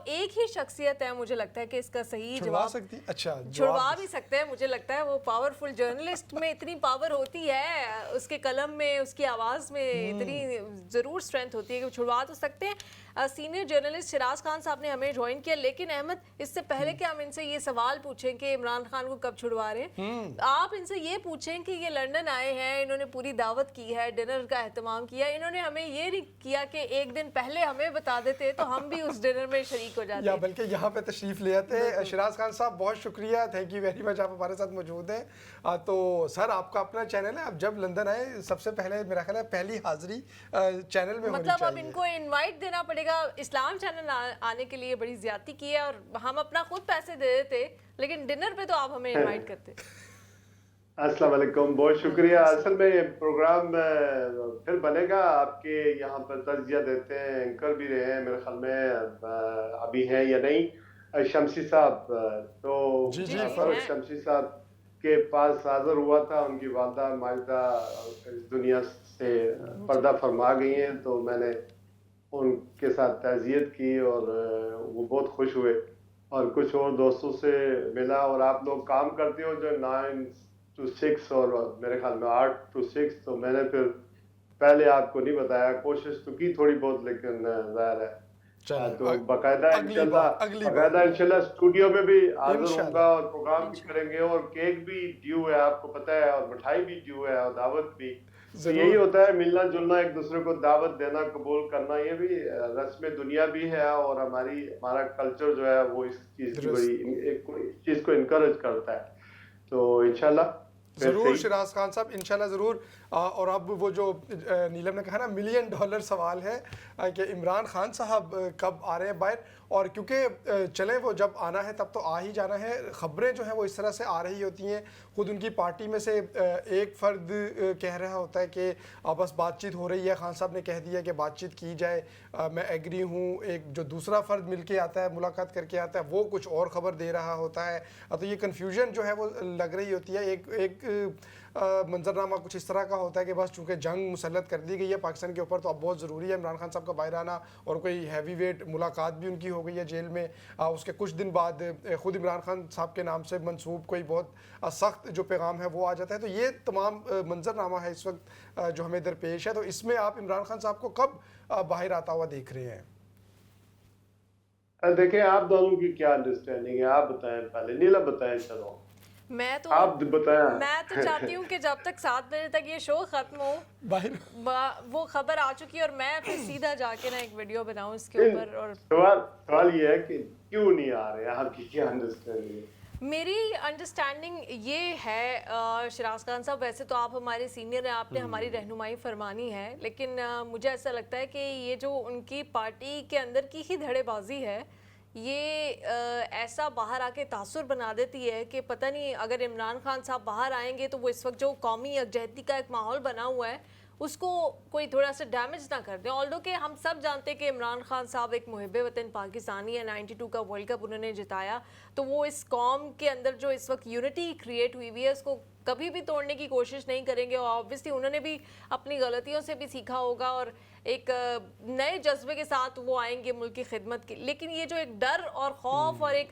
ایک ہی شخصیت ہے مجھے لگتا ہے کہ اس کا صحیح چھڑوا سکتی، اچھا چھڑوا بھی سکتے ہیں. مجھے لگتا ہے وہ پاورفل جرنلسٹ میں اتنی پاور ہوتی ہے, اس کے قلم میں, اس کی آواز میں اتنی ضرور اسٹرینتھ ہوتی ہے کہ وہ چھڑوا تو سکتے ہیں. سینئر جرنلسٹ شراز خان صاحب نے ہمیں جوائن کیا, لیکن احمد اس سے پہلے کہ ہم ان سے یہ سوال پوچھیں کہ عمران خان کو کب چھڑوا رہے ہیں, آپ ان سے یہ پوچھیں کہ یہ لنڈن آئے ہیں, انہوں نے پوری دعوت کی ہے, ڈنر کا اہتمام کیا, انہوں نے ہمیں یہ نہیں کیا کہ ایک دن پہلے ہمیں بتا دیتے تو ہم بھی اس ڈنر میں شریک ہو جاتے, یا بلکہ یہاں پہ تشریف لے آتے. شراز خان صاحب بہت شکریہ, تھینک یو ویری مچ, آپ ہمارے ساتھ موجود ہیں. تو سر آپ کا اپنا چینل ہے, آپ جب لندن آئے سب سے پہلے میرا خیال ہے پہلی حاضری چینل میں ہونی چاہیے. مطلب اب ان کو انوائٹ دینا پڑے گا. اسلام چینل آنے کے لیے بڑی زیادتی کی ہے اور ہم اپنا خود پیسے دے دیتے, لیکن ڈنر پہ تو آپ ہمیں انوائٹ کرتے. السلام علیکم, بہت شکریہ. اصل میں یہ پروگرام پھر بنے گا, آپ کے یہاں پر تجزیہ دیتے ہیں, اینکر بھی رہے ہیں میرے خیال میں, ابھی ہیں یا نہیں, شمسی صاحب. تو فرق شمسی صاحب کے پاس حاضر ہوا تھا, ان کی والدہ ماجدہ اس دنیا سے پردہ فرما گئی ہیں, تو میں نے ان کے ساتھ تعزیت کی اور وہ بہت خوش ہوئے, اور کچھ اور دوستوں سے ملا. اور آپ لوگ کام کرتے ہو جو 9 to 6 اور میرے خیال میں 8 to 6, تو میں نے پھر پہلے آپ کو نہیں بتایا, کوشش تو کی تھوڑی بہت, لیکن ظاہر ہے تو باقاعدہ انشاءاللہ اسٹوڈیو میں بھی حاضر ہوں گا اور پروگرام بھی کریں گے, اور کیک بھی ڈیو ہے آپ کو پتہ ہے, اور مٹھائی بھی ڈیو ہے, اور دعوت بھی. یہی ہوتا ہے ملنا جلنا, ایک دوسرے کو دعوت دینا, قبول کرنا, یہ بھی رسم دنیا بھی ہے, اور ہمارا کلچر جو ہے وہ اس چیز کی بڑی چیز کو انکریج کرتا ہے. تو انشاءاللہ ضرور شراز خان صاحب, انشاءاللہ ضرور. اور اب وہ جو نیلم نے کہا نا $1 ملین سوال ہے کہ عمران خان صاحب کب آ رہے ہیں باہر, اور کیونکہ چلیں وہ جب آنا ہے تب تو آ ہی جانا ہے. خبریں جو ہیں وہ اس طرح سے آ رہی ہوتی ہیں, خود ان کی پارٹی میں سے ایک فرد کہہ رہا ہوتا ہے کہ بس بات چیت ہو رہی ہے, خان صاحب نے کہہ دیا کہ بات چیت کی جائے, میں ایگری ہوں. ایک جو دوسرا فرد مل کے آتا ہے, ملاقات کر کے آتا ہے, وہ کچھ اور خبر دے رہا ہوتا ہے. تو یہ کنفیوژن جو ہے وہ لگ رہی ہوتی ہے. ایک منظرنامہ کچھ اس طرح کا ہوتا ہے کہ بس چونکہ جنگ مسلط کر دی گئی ہے پاکستان کے اوپر, تو اب بہت ضروری ہے عمران خان صاحب کا باہر آنا, اور کوئی ہیوی ویٹ ملاقات بھی ان کی ہو گئی ہے جیل میں. اس کے کچھ دن بعد خود عمران خان صاحب کے نام سے منسوب کوئی بہت سخت جو پیغام ہے وہ آ جاتا ہے. تو یہ تمام منظرنامہ ہے اس وقت جو ہمیں درپیش ہے. تو اس میں آپ عمران خان صاحب کو کب باہر آتا ہوا دیکھ رہے ہیں؟ دیکھیں آپ دونوں کی کیا انڈرسٹینڈنگ ہے, آپ بتائیں پہلے. نیلا بتائیں. چلو میں تو چاہتی ہوں کہ جب تک 7 بجے تک یہ شو ختم ہو وہ خبر آ چکی اور میں پھر سیدھا جا کے نا ایک ویڈیو بناؤں اس کے اوپر. اور سوال یہ ہے کہ کیوں نہیں آ رہے, آپ کی کیا انڈرسٹینڈنگ ہے؟ میری انڈرسٹینڈنگ یہ ہے شراز خان صاحب, ویسے تو آپ ہمارے سینئر ہیں, آپ نے ہماری رہنمائی فرمانی ہے, لیکن مجھے ایسا لگتا ہے کہ یہ جو ان کی پارٹی کے اندر کی ہی دھڑے بازی ہے, یہ ایسا باہر آ کے تاثر بنا دیتی ہے کہ پتہ نہیں اگر عمران خان صاحب باہر آئیں گے تو وہ اس وقت جو قومی یکجہتی کا ایک ماحول بنا ہوا ہے اس کو کوئی تھوڑا سا ڈیمیج نہ کر دیں. آلدو کہ ہم سب جانتے ہیں کہ عمران خان صاحب ایک محب وطن پاکستانی ہے, 92 کا ورلڈ کپ انہوں نے جتایا, تو وہ اس قوم کے اندر جو اس وقت یونٹی کریٹ ہوئی ہوئی ہے اس کو کبھی بھی توڑنے کی کوشش نہیں کریں گے. اور آبویسلی انہوں نے بھی اپنی غلطیوں سے بھی سیکھا ہوگا اور ایک نئے جذبے کے ساتھ وہ آئیں گے ملک کی خدمت کی. لیکن یہ جو ایک ڈر اور خوف اور ایک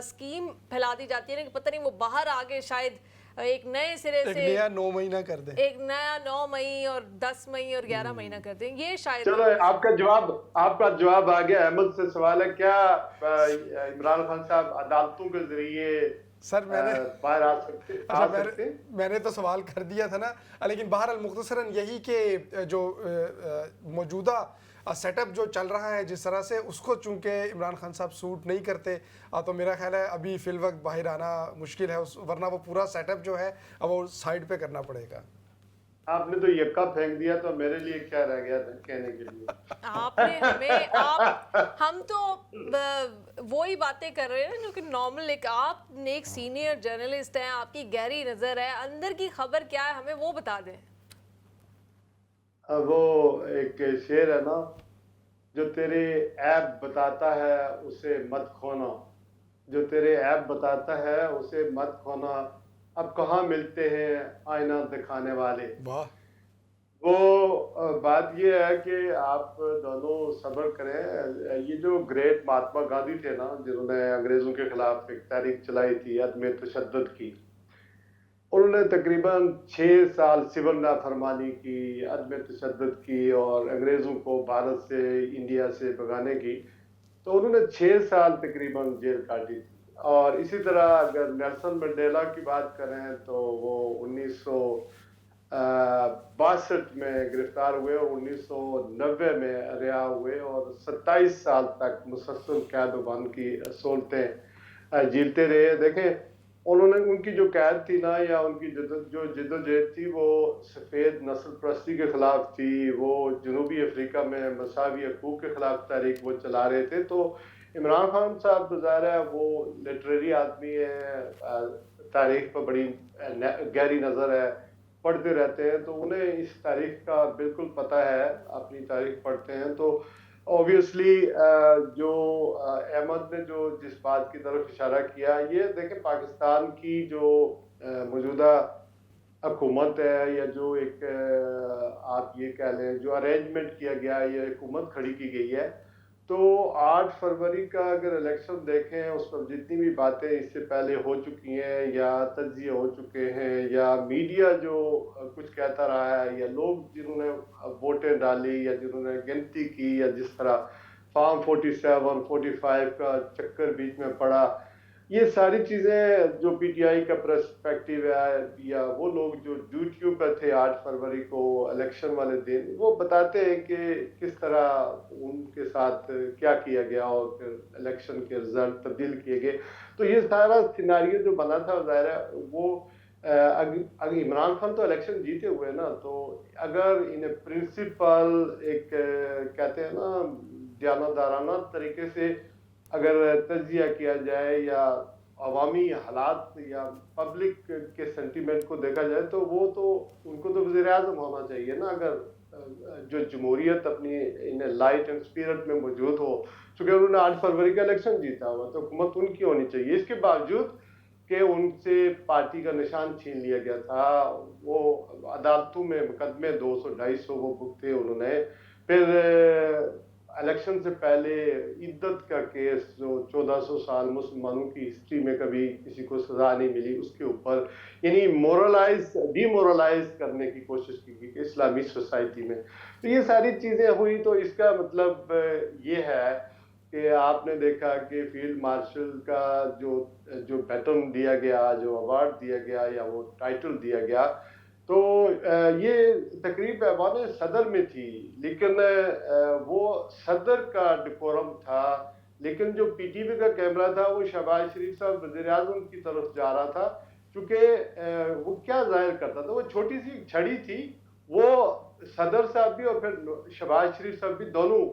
سکیم پھیلا دی جاتی ہے نا کہ پتہ نہیں وہ باہر آگے شاید ایک نئے سرے سے ایک نیا 9 مہینہ کر دیں, ایک نیا 9 مئی اور 10 مئی اور 11 مہینہ کر دیں, یہ شاید. چلو آپ کا جواب آ گیا. احمد سے سوال ہے, کیا عمران خان صاحب عدالتوں کے ذریعے سر باہر آ سکتے؟ میں نے تو سوال کر دیا تھا نا, لیکن بہرحال مختصراً یہی کہ جو موجودہ سیٹ اپ جو چل رہا ہے جس طرح سے, اس کو چونکہ عمران خان صاحب سوٹ نہیں کرتے, تو میرا خیال ہے ابھی فی الوقت باہر آنا مشکل ہے, ورنہ وہ پورا سیٹ اپ جو ہے اب وہ سائڈ پہ کرنا پڑے گا. آپ نے تو یکا پھینک دیا, تو میرے لیے کیا رہ گیا تھا کہنے کے لیے؟ آپ نے ہم تو وہی باتیں کر رہے ہیں جو کہ نارمل, ایک سینئر جرنلسٹ ہیں, آپ کی گہری نظر ہے, اندر کی خبر کیا ہے ہمیں وہ بتا دیں. وہ ایک شعر ہے نا, جو تیرے عیب بتاتا ہے اسے مت کھونا, جو تیرے عیب بتاتا ہے اسے مت کھونا, اب کہاں ملتے ہیں آئینہ دکھانے والے. وہ بات یہ ہے کہ آپ دونوں صبر کریں. یہ جو گریٹ مہاتما گاندھی تھے نا، جنہوں نے انگریزوں کے خلاف ایک تحریک چلائی تھی عدم تشدد کی، انہوں نے تقریباً 6 سال سول نافرمانی کی، عدم تشدد کی اور انگریزوں کو بھارت سے انڈیا سے بھگانے کی. تو انہوں نے 6 سال تقریباً جیل کاٹی تھی. اور اسی طرح اگر نیلسن منڈیلا کی بات کریں تو وہ 1962 میں گرفتار ہوئے اور 1990 میں رہا ہوئے اور 27 سال تک مسلسل قید و بند کی سہولتیں جیلتے رہے. دیکھیں انہوں نے، ان کی جو قید تھی نا، یا ان کی جو جدوجہد تھی، وہ سفید نسل پرستی کے خلاف تھی. وہ جنوبی افریقہ میں مساوی حقوق کے خلاف تحریک وہ چلا رہے تھے. تو عمران خان صاحب ظاہر ہے وہ لٹریری آدمی ہے، تاریخ پر بڑی گہری نظر ہے، پڑھتے رہتے ہیں، تو انہیں اس تاریخ کا بالکل پتہ ہے، اپنی تاریخ پڑھتے ہیں. تو اوبیسلی جو احمد نے جو جس بات کی طرف اشارہ کیا، یہ دیکھیں پاکستان کی جو موجودہ حکومت ہے، یا جو ایک آپ یہ کہہ لیں جو ارینجمنٹ کیا گیا ہے، یہ حکومت کھڑی کی گئی ہے. تو 8 فروری کا اگر الیکشن دیکھیں، اس پر جتنی بھی باتیں اس سے پہلے ہو چکی ہیں یا تجزیے ہو چکے ہیں، یا میڈیا جو کچھ کہتا رہا ہے، یا لوگ جنہوں نے ووٹیں ڈالی یا جنہوں نے گنتی کی، یا جس طرح فارم 47 45 کا چکر بیچ میں پڑا، یہ ساری چیزیں جو پی ٹی آئی کا پرسپیکٹیو ہے، یا وہ لوگ جو یوٹیوب پہ تھے 8 فروری کو الیکشن والے دن، وہ بتاتے ہیں کہ کس طرح ان کے ساتھ کیا کیا گیا اور پھر الیکشن کے رزلٹ تبدیل کیے گئے. تو یہ سارا سیناریو جو بنا تھا، ظاہر ہے وہ اگر عمران خان تو الیکشن جیتے ہوئے نا، تو اگر انہیں پرنسپل ایک کہتے ہیں نا دیانتدارانہ طریقے سے اگر تجزیہ کیا جائے، یا عوامی حالات یا پبلک کے سینٹیمنٹ کو دیکھا جائے، تو وہ تو ان کو تو وزیر اعظم ہونا چاہیے نا. اگر جو جمہوریت اپنی ان لائٹ اینڈ اسپرٹ میں موجود ہو، چونکہ انہوں نے 8 فروری کا الیکشن جیتا ہوا، تو حکومت ان کی ہونی چاہیے. اس کے باوجود کہ ان سے پارٹی کا نشان چھین لیا گیا تھا، وہ عدالتوں میں مقدمے 200-250 وہ بھگتے انہوں نے. پھر الیکشن سے پہلے عدت کا کیس جو 1400 سال مسلمانوں کی ہسٹری میں کبھی کسی کو سزا نہیں ملی، اس کے اوپر یعنی ڈی مورلائز کرنے کی کوشش کی گئی اسلامی سوسائٹی میں. تو یہ ساری چیزیں ہوئی. تو اس کا مطلب یہ ہے کہ آپ نے دیکھا کہ فیلڈ مارشل کا جو بیٹن دیا گیا، جو ایوارڈ دیا گیا یا وہ ٹائٹل دیا گیا، تو یہ تقریب ایوان صدر میں تھی، لیکن وہ صدر کا ڈیکورم تھا. لیکن جو پی ٹی وی کا کیمرہ تھا وہ شہباز شریف صاحب وزیر اعظم کی طرف جا رہا تھا، کیونکہ وہ کیا ظاہر کرتا تھا، وہ چھوٹی سی چھڑی تھی، وہ صدر صاحب بھی اور پھر شہباز شریف صاحب بھی دونوں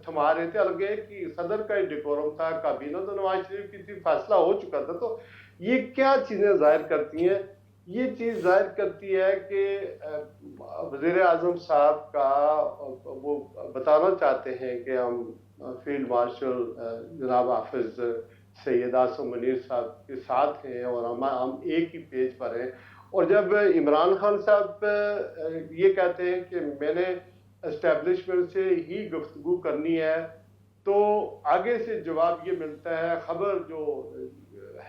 تھما رہے تھے. الگ کہ صدر کا ہی ڈیکورم تھا، کابینہ تو نواز شریف کی تھی، فیصلہ ہو چکا تھا. تو یہ کیا چیزیں ظاہر کرتی ہیں؟ یہ چیز ظاہر کرتی ہے کہ وزیر اعظم صاحب کا وہ بتانا چاہتے ہیں کہ ہم فیلڈ مارشل جناب حافظ سید آصم منیر صاحب کے ساتھ ہیں اور ہم ایک ہی پیج پر ہیں. اور جب عمران خان صاحب یہ کہتے ہیں کہ میں نے اسٹیبلشمنٹ سے ہی گفتگو کرنی ہے، تو آگے سے جواب یہ ملتا ہے. خبر جو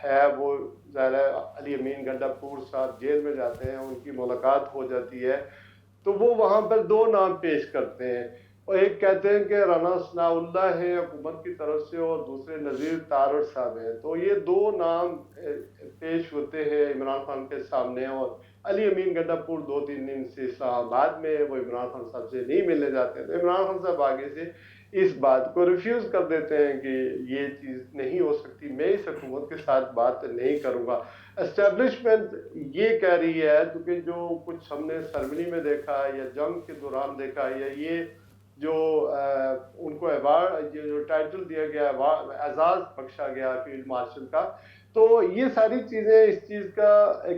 ہے وہ ظاہر ہے علی امین گنڈا پور صاحب جیل میں جاتے ہیں، ان کی ملاقات ہو جاتی ہے، تو وہ وہاں پر 2 نام پیش کرتے ہیں، اور ایک کہتے ہیں کہ رانا ثناء اللہ ہیں حکومت کی طرف سے، اور دوسرے نذیر تارڑ صاحب ہیں. تو یہ 2 نام پیش ہوتے ہیں عمران خان کے سامنے، اور علی امین گنڈا پور 2-3 دن سے اسلام آباد میں، وہ عمران خان صاحب سے نہیں ملنے جاتے ہیں. تو عمران خان صاحب آگے سے اس بات کو ریفیوز کر دیتے ہیں کہ یہ چیز نہیں ہو سکتی، میں اس حکومت کے ساتھ بات نہیں کروں گا. اسٹیبلشمنٹ یہ کہہ رہی ہے، کیونکہ جو کچھ ہم نے سرمنی میں دیکھا یا جنگ کے دوران دیکھا، یا یہ جو ان کو ایوارڈ جو ٹائٹل دیا گیا، اعزاز بخشا گیا فیلڈ مارشل کا، تو یہ ساری چیزیں اس چیز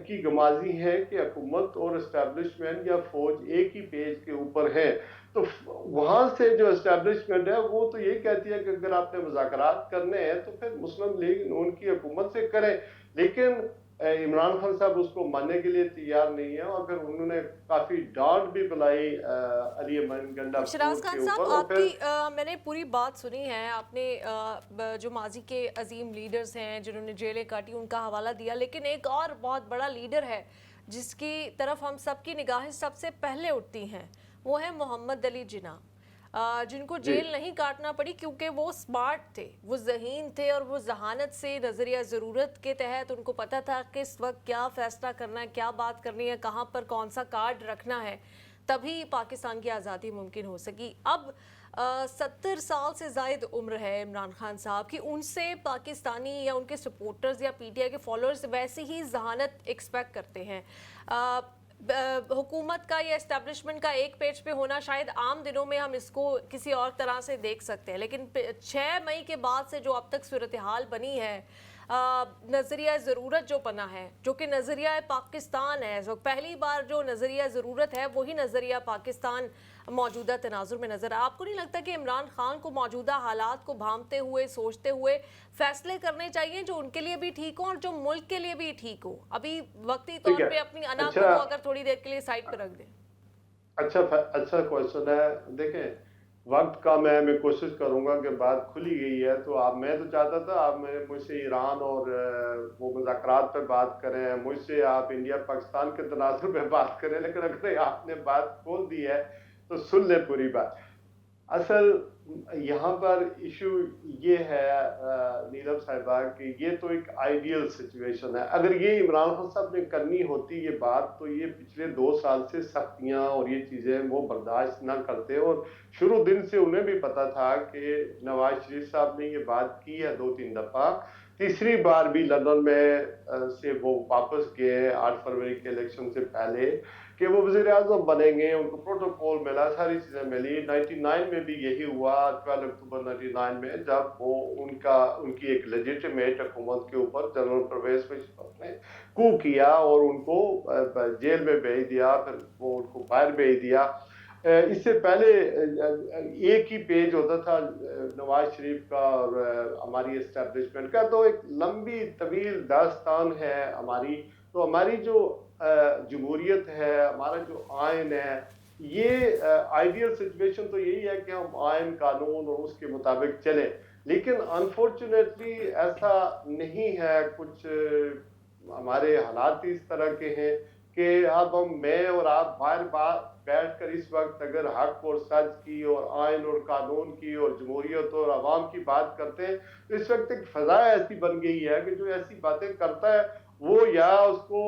کی گمازی ہے کہ حکومت اور اسٹیبلشمنٹ یا فوج ایک ہی پیج کے اوپر ہے. تو وہاں سے جو اسٹیبلشمنٹ ہے وہ تو یہ کہتی ہے کہ اگر آپ نے مذاکرات کرنے ہیں تو پھر مسلم لیگ ان کی حکومت سے کریں، لیکن इमरान खान साहब उसको मानने के लिए तैयार नहीं है और फिर उन्होंने काफी डांट भी बुलाई अली अमान शराज गंडापुर खान के साहब, ऊपर। और आपकी फिर मैंने पूरी बात सुनी है। आपने जो माजी के अजीम लीडर्स हैं जिन्होंने जेलें काटी उनका हवाला दिया, लेकिन एक और बहुत बड़ा लीडर है जिसकी तरफ हम सबकी निगाहें सबसे पहले उठती हैं, वो है मोहम्मद अली जिन्ना, जिनको जी जेल नहीं काटना पड़ी क्योंकि वो स्मार्ट थे, वो ज़हीन थे और वो जहानत से नज़रिया ज़रूरत के तहत उनको पता था किस वक्त क्या फ़ैसला करना है, क्या बात करनी है, कहाँ पर कौन सा कार्ड रखना है, तभी पाकिस्तान की आज़ादी मुमकिन हो सकी। अब 70 साल से ज़ायद उम्र है इमरान खान साहब की, उनसे पाकिस्तानी या उनके सपोर्टर्स या पीटीआई के फॉलोअर्स वैसी ही जहानत एक्सपेक्ट करते हैं। हुकूमत का या इस्टेब्लिशमेंट का एक पेज पे होना शायद आम दिनों में हम इसको किसी और तरह से देख सकते हैं, लेकिन 6 मई के बाद से जो अब तक सूरत हाल बनी है, नज़रिया ज़रूरत जो बना है, जो कि नज़रिया पाकिस्तान है, जो पहली बार जो नज़रिया ज़रूरत है वही नज़रिया पाकिस्तान मौजूदा तनाजुर में नज़र। आपको नहीं लगता कि इमरान खान को मौजूदा हालात को भांपते हुए, सोचते हुए फैसले करने चाहिए जो उनके लिए भी ठीक हो और जो मुल्क के लिए भी ठीक हो? अभी वक्ती ठीक तौर है। पे अपनी अना को अच्छा अगर थोड़ी देर के लिए साइड पर रख दें। अच्छा क्वेश्चन है। देखें, वक्त का मैं कोशिश करूंगा कि बात खुली गई है तो आप, मैं तो चाहता था आप मुझसे ईरान और वो मुज़ाकरात पे बात करें, मुझसे आप इंडिया पाकिस्तान के तनाजुर पे बात करें, लेकिन अगर आपने बात खोल दी है तो सुन ले पूरी बात। असल यहाँ पर इशू ये है नीलम साहिबा कि ये तो एक आइडियल सिचुएशन है। अगर ये इमरान खान साहब ने करनी होती ये बात, तो ये पिछले 2 साल से सख्तियाँ और ये चीज़ें वो बर्दाश्त ना करते, और शुरू दिन से उन्हें भी पता था कि नवाज शरीफ साहब ने ये बात की है 2-3 दफ़ा। तीसरी बार भी लंदन में से वो वापस गए 8 फरवरी के इलेक्शन से पहले कि वो वज़ीर आज़म बनेंगे, उनको प्रोटोकॉल मिला, सारी चीज़ें मिली। 99 में भी यही हुआ, 12 अक्टूबर 99 में, जब वो उनकी एक लेजिटिमेट हुकूमत के ऊपर जनरल परवेज मुशर्रफ ने कू किया और उनको जेल में भेज दिया, फिर वो उनको बाहर भेज दिया। इससे पहले एक ही पेज होता था नवाज शरीफ का और हमारी एस्टेब्लिशमेंट का, तो एक लंबी तवील दास्तान है हमारी। तो हमारी जो जमहूरियत है, हमारा जो आइन है, ये आइडियल सिचुएशन तो यही है कि हम आइन कानून और उसके मुताबिक चलें, लेकिन अनफॉर्चुनेटली ऐसा नहीं है। कुछ हमारे हालात इस तरह के हैं कि अब मैं और आप बार बार बैठकर इस वक्त अगर हक और सच की और आइन और कानून की और जमहूरियत और आवाम की बात करते हैं, तो इस वक्त एक फजा ऐसी बन गई है कि जो ऐसी बातें करता है वो या उसको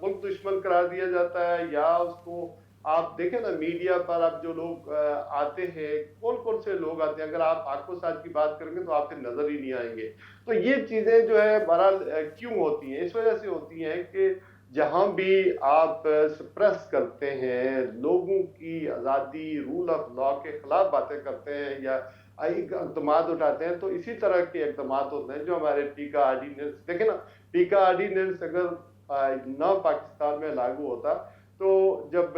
मुल्क दुश्मन करार दिया जाता है, या उसको आप देखें ना मीडिया पर अब जो लोग आते हैं, कौन कौन से लोग आते हैं, अगर आप आको साथ की बात करेंगे तो आपके नजर ही नहीं आएंगे। तो ये चीजें जो है बहरहाल क्यों होती हैं, इस वजह से होती हैं कि जहां भी आप सप्रेस करते हैं, लोगों की आज़ादी, रूल ऑफ लॉ के खिलाफ बातें करते हैं या इकदाम उठाते हैं, तो इसी तरह के इकदाम होते हैं जो हमारे पीका ऑर्डिनेंस, देखें ना, पीका ऑर्डिनेंस अगर न पाकिस्तान में लागू होता तो जब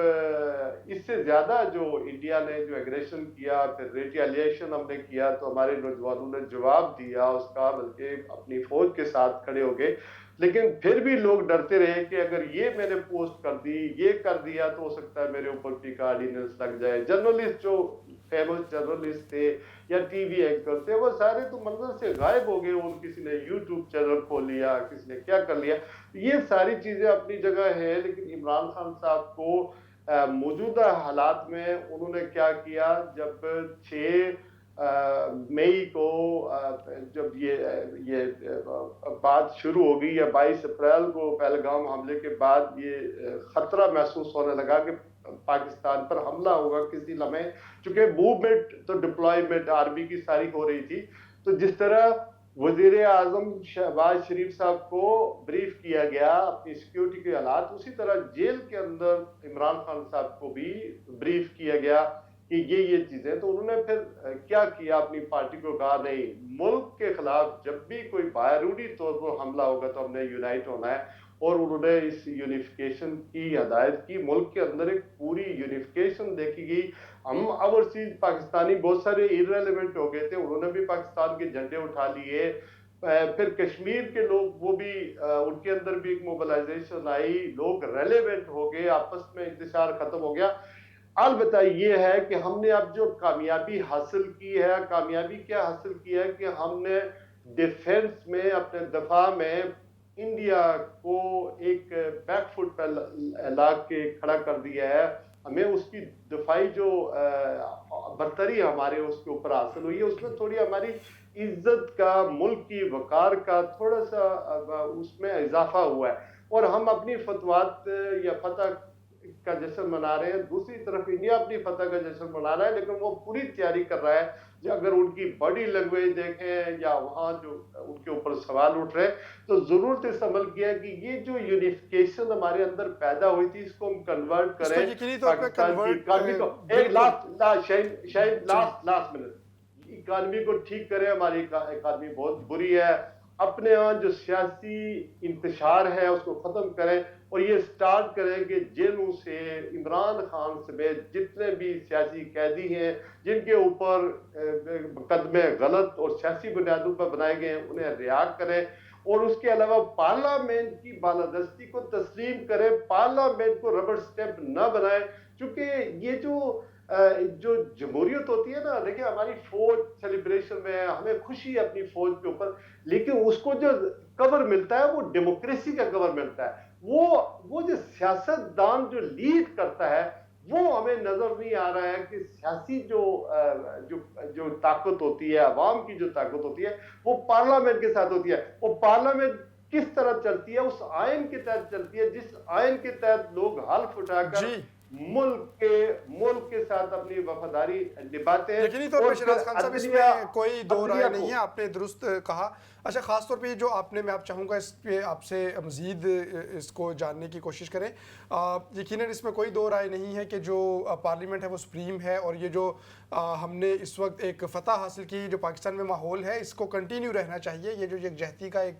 इससे ज्यादा जो इंडिया ने जो एग्रेशन किया, फिर रिटेलिएशन हमने किया, तो हमारे नौजवानों ने जवाब दिया उसका, बल्कि अपनी फौज के साथ खड़े हो गए। लेकिन फिर भी लोग डरते रहे कि अगर ये मैंने पोस्ट कर दी, ये कर दिया, तो हो सकता है मेरे ऊपर पीका ऑर्डिनेंस लग जाए। जर्नलिस्ट जो फेमस जर्नलिस्ट थे या टीवी एंकर थे, वो सारे तो मंजर से गायब हो गए। उन किसी ने यूट्यूब चैनल खोल लिया, किसी ने क्या कर लिया। ये सारी चीजें अपनी जगह है, लेकिन इमरान खान साहब को मौजूदा हालात में उन्होंने क्या किया, जब 6 मई को जब ये बात शुरू हो गई, या 22 अप्रैल को पहलगाम हमले के बाद ये खतरा महसूस होने लगा कि पाकिस्तान पर हमला होगा किसी लम्हे, चूंकि मूवमेंट तो डिप्लॉयमेंट आर्मी की सारी हो रही थी। तो जिस तरह वजीर आजम शहबाज शरीफ साहब को ब्रीफ किया गया अपनी सिक्योरिटी के हालात, उसी तरह जेल के अंदर इमरान खान साहब को भी ब्रीफ किया गया कि ये चीजें। तो उन्होंने फिर क्या किया, अपनी पार्टी को कहा नहीं, मुल्क के खिलाफ जब भी कोई बारूदी तौर पर हमला होगा तो हमने यूनाइट होना है। और उन्होंने इस यूनिफिकेशन की हदायत की। मुल्क के अंदर एक पूरी यूनिफिकेशन देखी गई। हम ओवरसीज पाकिस्तानी बहुत सारे इररेलेवेंट हो गए थे, उन्होंने भी पाकिस्तान के झंडे उठा लिए। फिर कश्मीर के लोग वो भी उनके अंदर भी एक मोबिलाइजेशन आई, लोग रेलेवेंट हो गए, आपस में इंतशार खत्म हो गया। अलबत्ता ये है कि हमने अब जो कामयाबी हासिल की है, कामयाबी क्या हासिल की है कि हमने डिफेंस में, अपने दफा में इंडिया को एक बैकफुट पर ला के खड़ा कर दिया है। हमें उसकी दफाई जो बरतरी हमारे उसके ऊपर हासिल हुई है, उसमें थोड़ी हमारी इज्जत का, मुल्क की वकार का थोड़ा सा उसमें इजाफा हुआ है, और हम अपनी फतवात या फतह का जश्न मना रहे हैं। दूसरी तरफ इंडिया अपनी फतह का जश्न मना रहा है, लेकिन वो पूरी तैयारी कर रहा है। अगर उनकी बॉडी लैंग्वेज देखें या वहाँ जो उनके ऊपर सवाल उठ रहे हैं, तो जरूरत इस अमल की है कि ये जो यूनिफिकेशन हमारे अंदर पैदा हुई थी, इसको हम कन्वर्ट करें पाकिस्तान की इकानमी को। एक लास्ट मिनट, इकानमी को ठीक करें। हमारी इकानमी बहुत बुरी है। अपने यहाँ जो सियासी इंतशार है उसको खत्म करें, और ये स्टार्ट करें कि जेलों से इमरान खान समेत जितने भी सियासी कैदी हैं जिनके ऊपर मुकदमे गलत और सियासी बुनियादों पर बनाए गए हैं, उन्हें रिहा करें। और उसके अलावा पार्लियामेंट की बालादस्ती को तस्लीम करें, पार्लियामेंट को रबर स्टैंप न बनाए। क्योंकि ये जो जमहूरियत होती है ना, देखिए हमारी फौज सेलिब्रेशन में है, हमें खुशी है अपनी फौज के ऊपर, लेकिन उसको जो कवर मिलता है वो डेमोक्रेसी का कवर मिलता है। वो जो सियासतदान जो लीड करता है, वो हमें नजर नहीं आ रहा है कि सियासी जो ताकत होती है, अवाम की जो ताकत होती है, वो पार्लियामेंट के साथ होती है। वो पार्लियामेंट किस तरह चलती है? उस आयन के तहत चलती है जिस आयन के तहत लोग हल्फ उठाकर मुल्क के साथ अपनी वफादारी निभाते हैं। यकीनी तौर पर शहनाज खान साहब, इसमें कोई दो राय नहीं है, आपने दुरुस्त कहा। अच्छा, खास तौर पे जो आपने, मैं आप चाहूँगा इस पे आपसे मज़ीद इसको जानने की कोशिश करें। यकीनन इसमें कोई दो राय नहीं है कि जो पार्लियामेंट है वो सुप्रीम है, और ये जो हमने इस वक्त एक फ़तह हासिल की, जो पाकिस्तान में माहौल है, इसको कंटिन्यू रहना चाहिए। ये जो यकजहती का एक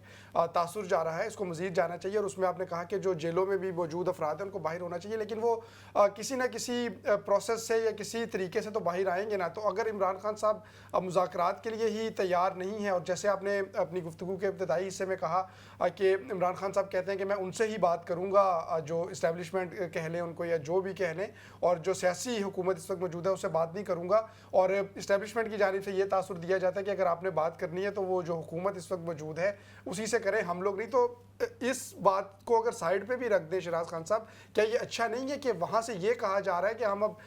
तासुर जा रहा है, इसको मज़ीद जाना चाहिए। और उसमें आपने कहा कि जो जेलों में भी मौजूद अफराद हैं उनको बाहर होना चाहिए, लेकिन वो किसी न किसी प्रोसेस से या किसी तरीके से तो बाहर आएंगे ना। तो अगर इमरान खान साहब मुज़ाकरात के लिए ही तैयार नहीं है, और जैसे आपने अपनी गुफ्तगू के इब्तदाई हिस्से में कहा कि इमरान खान साहब कहते हैं कि मैं उनसे ही बात करूँगा, जो इस्टेब्लिशमेंट कह लें उनको या जो भी कह लें, और जो सियासी हुकूमत इस वक्त मौजूद है उससे बात नहीं करूँगा। और इस्टेब्लिशमेंट की जानिब से ये तासुर दिया जाता है कि अगर आपने बात करनी है तो वो जो हुकूमत इस वक्त मौजूद है उसी से करें, हम लोग नहीं। तो इस बात को अगर साइड पे भी रख दें शहनाज खान साहब, क्या ये अच्छा नहीं है कि वहाँ से ये कहा जा रहा है कि हम अब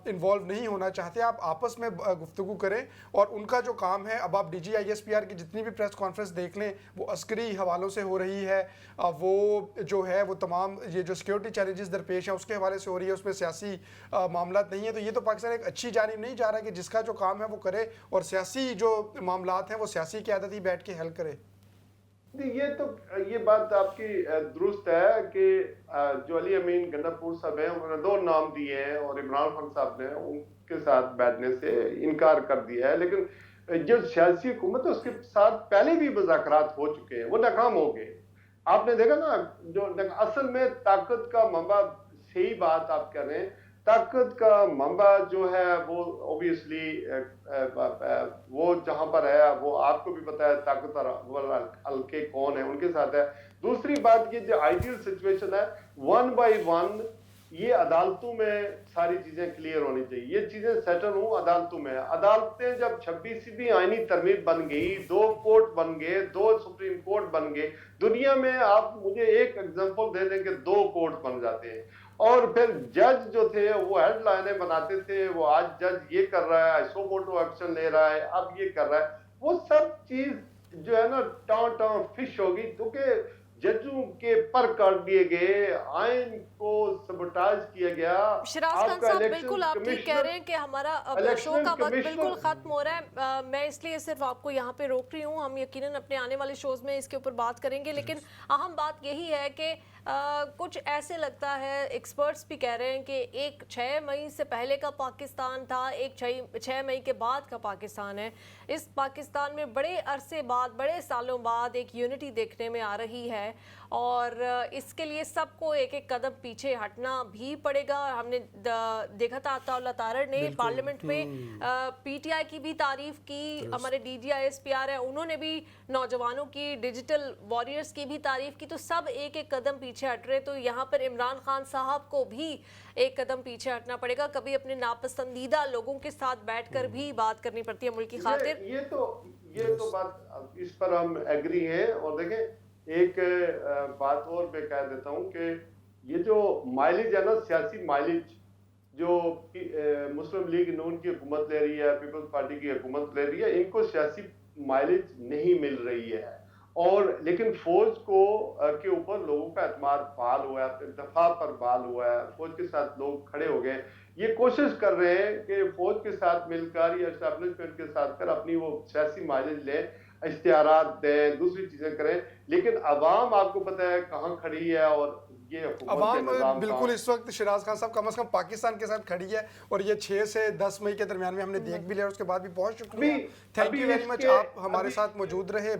इन्वॉल्व नहीं होना चाहते, आप आपस में गुफ्तगू करें, और उनका जो काम है, अब आप DGISPR की जितनी भी प्रेस कॉन्फ्रेंस देख लें, वो अस्करी हवालों से हो रही है, वो जो है वो तमाम ये जो सिक्योरिटी चैलेंजेस दरपेश हैं उसके हवाले से हो रही है, उसमें सियासी मामला नहीं है। तो ये तो पाकिस्तान एक अच्छी जानिब नहीं जा रहा कि जिसका जो काम है वो करे, और सियासी जो मामलात हैं वो सियासी क़यादत ही बैठ के हल करे। ये बात आपकी दुरुस्त है कि जो अली अमीन गंडापुर साहब हैं, उन्होंने 2 नाम दिए हैं, और इमरान खान साहब ने उनके साथ बैठने से इनकार कर दिया है। लेकिन जो सियासी हुकूमत है उसके साथ पहले भी मुज़ाकरात हो चुके हैं, वो नाकाम हो गए। आपने देखा ना, जो असल में ताकत का मंबा, सही बात आप कह रहे हैं, ताकत का मंबा जो है वो ऑब्वियसली वो जहां पर है वो आपको भी पता है, ताकत और हल्के कौन है उनके साथ है। दूसरी बात, ये जो आइडियल सिचुएशन है, 1 by 1 ये अदालतों में सारी चीजें क्लियर होनी चाहिए, ये चीजें सेटल हो अदालतों में। अदालतें जब 26वीं आईनी तरमीम बन गई, 2 कोर्ट बन गए, 2 सुप्रीम कोर्ट बन गए, दुनिया में आप मुझे एक एग्जांपल दे दें कि 2 कोर्ट बन जाते हैं। और फिर जज जो थे वो हेडलाइनें बनाते थे, वो आज जज ये कर रहा है, सो मोटो एक्शन ले रहा है, अब ये कर रहा है, वो सब चीज जो है ना टां फिश होगी, क्योंकि जजों के पर कर दिए गए, आयन को सबोटाज किया गया। शहनाज खान साहब, बिल्कुल आप ठीक कह रहे हैं कि हमारा शो का वक्त बिल्कुल ख़त्म हो रहा है। मैं इसलिए सिर्फ आपको यहाँ पे रोक रही हूँ, हम यकीनन अपने आने वाले शोज़ में इसके ऊपर बात करेंगे, लेकिन अहम बात यही है कि कुछ ऐसे लगता है, एक्सपर्ट्स भी कह रहे हैं कि एक 6 मई से पहले का पाकिस्तान था, एक 6 मई के बाद का पाकिस्तान है। इस पाकिस्तान में बड़े अरसे बाद, बड़े सालों बाद एक यूनिटी देखने में आ रही है और इसके लिए सबको एक एक कदम पीछे हटना भी पड़ेगा। हमने देखा था अताउल्लाह तारड़ ने पार्लियामेंट में पीटीआई की भी तारीफ की, हमारे DGISPR है उन्होंने भी नौजवानों की, डिजिटल वॉरियर्स की भी तारीफ की, तो सब एक एक कदम पीछे हट रहे। तो यहाँ पर इमरान खान साहब को भी एक कदम पीछे हटना पड़ेगा। कभी अपने नापसंदीदा लोगों के साथ बैठकर भी बात करनी पड़ती है मुल्क की खातिर। ये तो बात, इस पर हम एग्री हैं। और देखें, एक बात और मैं कह देता हूं कि ये जो माइलेज है ना, सियासी माइलेज जो मुस्लिम लीग नून की हुकूमत ले रही है, पीपल्स पार्टी की हुकूमत ले रही है, इनको सियासी माइलेज नहीं मिल रही है। और लेकिन फौज को के ऊपर लोगों का एतमाद बहाल हुआ है, दफा पर बहाल हुआ है, फौज के साथ लोग खड़े हो गए। ये कोशिश कर रहे हैं कि फौज के साथ मिलकर या एस्टैब्लिशमेंट के साथ कर अपनी वो सियासी माइलेज लें, इश्तिहारात दें, दूसरी चीजें करें। लेकिन अवाम आपको पता है कहाँ खड़ी है, और ये अवाम बिल्कुल इस वक्त शिराज खान साहब कम से कम पाकिस्तान के साथ खड़ी है। और ये 6 से 10 मई के दरमियान में हमने देख भी लिया, उसके बाद भी बहुत शुक्रिया, थैंक यू वेरी मच, आप हमारे साथ मौजूद रहे।